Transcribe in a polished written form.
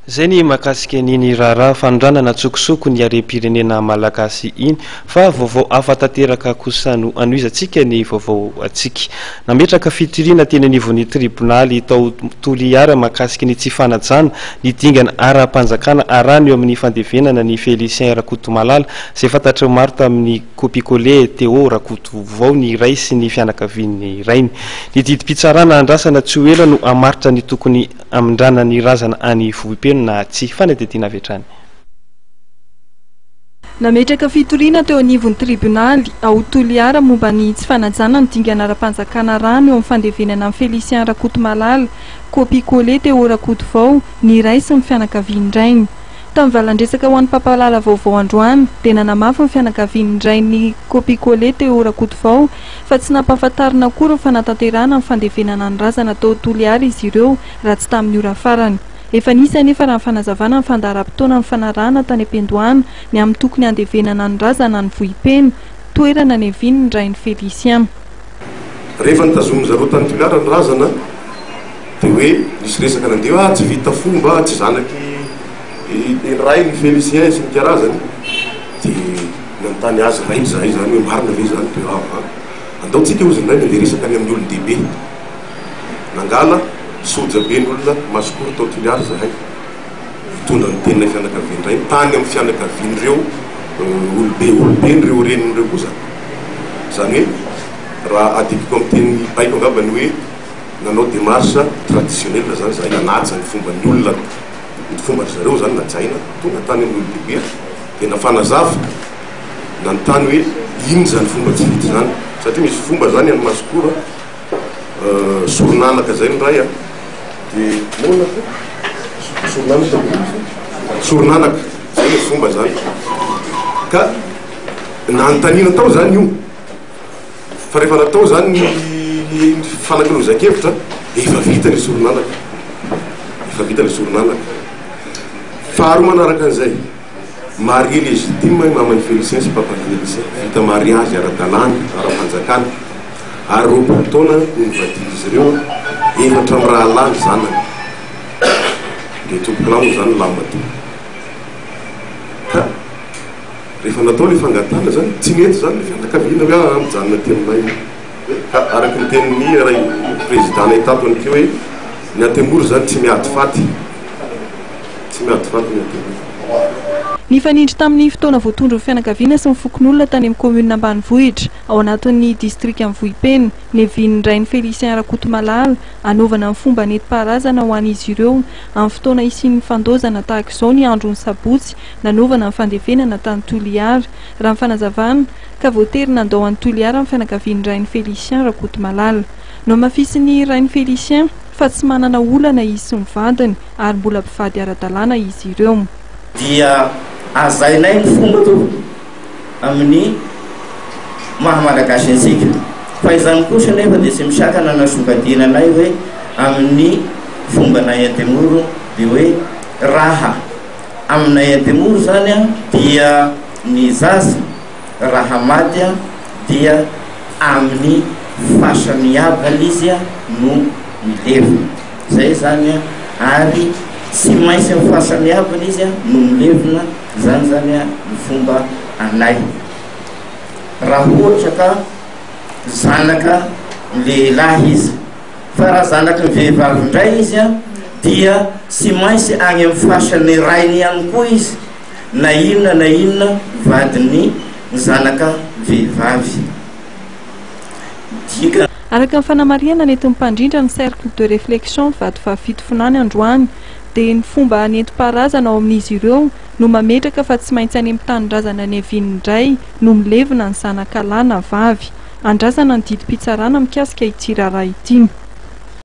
Zay ny mahakasika niny raharaha fanondranana tsokosoko ny harem-pirenena malagasy iny fa vaovao hafa tanteraka kosa no anoizantsika ny vaovao atsika. Nametraka fitoriana teny anivon'ny tribonaly tao Toliara mahakasika ny tsy fanajana ny dingana ara-panjakana arahany eo amin'ny fandevenana ny Félicien Rakotomalala izay fantatry maro tamin'ny kopikole Théo Rakotovao ny ray sy ny fianakavian'ny rainy. Ny didim-pitsarana andrasana tsy ho ela no hamaritra ny tokony amindrana ny razana any Vohipeno na tsy fanadidina avy hatrany. Nametraka fitoriana teo anivon'ny tribonaly ao Toliara momba ny tsy fanajana ny dingana ara-panjakana rano eo amin'ny fandevenana amin'ny Félicien Rakotomalala, kopikole Théo Rakotovao ny ray sy ny fianakavian-drainy. Tamin'ny valan-dresaka ho an'ny mpampalala vaovao androany dia nanamafy ny fianakavian-drainy kopikole Théo Rakotovao fa tsy nampahafantarina akory ny fanatanterahana amin'ny fandevenana ny razana tao Toliara izy ireo raha tsy tamin'ny ora farany. Efa nisy anefa raha ny fanazavana ny fandaharam-potoana ny fanarahana tany Ampendohana ny amin'ny tokony handevenana ny razana ny Vohipeno, toerana ny eviny ny rain'ny Félicien. Rehefa nitazomy zareo tany Toliara ny razana dia hoe nisy resaka nandeha tsy vita fomba tsy zanaky ray ny Félicien sy ny razany dia nanontany azy ray zay zany hoe marina ve zany dia andaotsika ozindray dia resaka ny amin'ny olon-dehibe nangala soja be ny olona masokoro tao Toliara zahay mitondra ny tenina fianakavian-dray tany amin'ny fianakavian'ireo olomben'ireo renin'ireo koa zany hoe raha adikiko amin'ny teny baiko angambany hoe nanao démarche traditionnelle zany zahay nanatsa ny fomban'ny olona ny fomba zareo zany najaina tonga tany amin'ny olon-dehibe dia nafanazava nanontany hoe ino zany fomba tsy vita zany satria misy fomba zany amin'ny masokoro soronanaka zay ny ray soronanaka zay ny fomba zany ka nanontaniana tao zany io fa rehefa natao zany ny fanakalozan-kevitra efa vita ny soronanaka faharoa manaraka an'izay marié légitime mamany Félicien sy papa Félicien vita mariage ara-dalàna ara-panjakana ary roapolo taona no nivadika izy ireo efatra amin'ny raha lany zanany dia tompokolamo zany lamato ka rehefa natao le fangatana zany tsy mety zany le fianakaviana hoe mijanona ty aminay ka araky ny tenin'ny ray président nay tato an'keo hoe ny Antemoro zany tsy miady faty ny Antemoro. Ny fanindry tamin'ny fotoana voatondro ny fianakaviana sy ny fokon'olona tany amin'ny commune Ambanivohitra ao anatin'ny district amin'ny Vohipeno ny evin'ny rain'ny Félicien Rakotomalala anaovana ny fomba nentim-paharazana ho an'izy ireo amin'ny fotoana isian'ny fandozana tahaka izao ny andron'ny sabotsy nanaovana ny fandevenana tany Toliara raha ny fanazavana ka voaterina andao any Toliara amin'ny fianakavian'ny rain'ny Félicien Rakotomalala. No mafisin'ny rain'ny Félicien fa tsy manana olana izy sy ny vadiny ary mbola mpivady ara-dalàna izy ireo. Dia azainay ny fomba to amin'ny mahamalagasy antsika fa izany kosa nefa dia tsy misakana nasokadiana anay hoe amin'ny fombanay Antemoro dia hoe raha aminay Antemoro zany dia ny zaza raha maty dia amin'ny fasany aby izy no mileva zay zany ary tsy maintsy amin'ny fasany aby izy no milevina zany zany ny fomba anay raha ohatra ka zanaka lehilahy izy fa raha zanaka ny vehivavy indray izy dia tsy maintsy any amin'ny fasany rainy ihany koa izy na inona vadiny zanaka vehivavy. Araka ny fanamariana nentin'ny mpandrindra ny cercle de réflexion vady fahafitofonany androany dia ny fomba nentim-paharazana ao amin'izy ireo no mametraka fa tsy maintsy any amin'ny tanindrazana ny evin'ny indray no milevina ny zanaka lahy na vavy. Andrazana ny didim-pitsarana mikasika ity raharaha ity.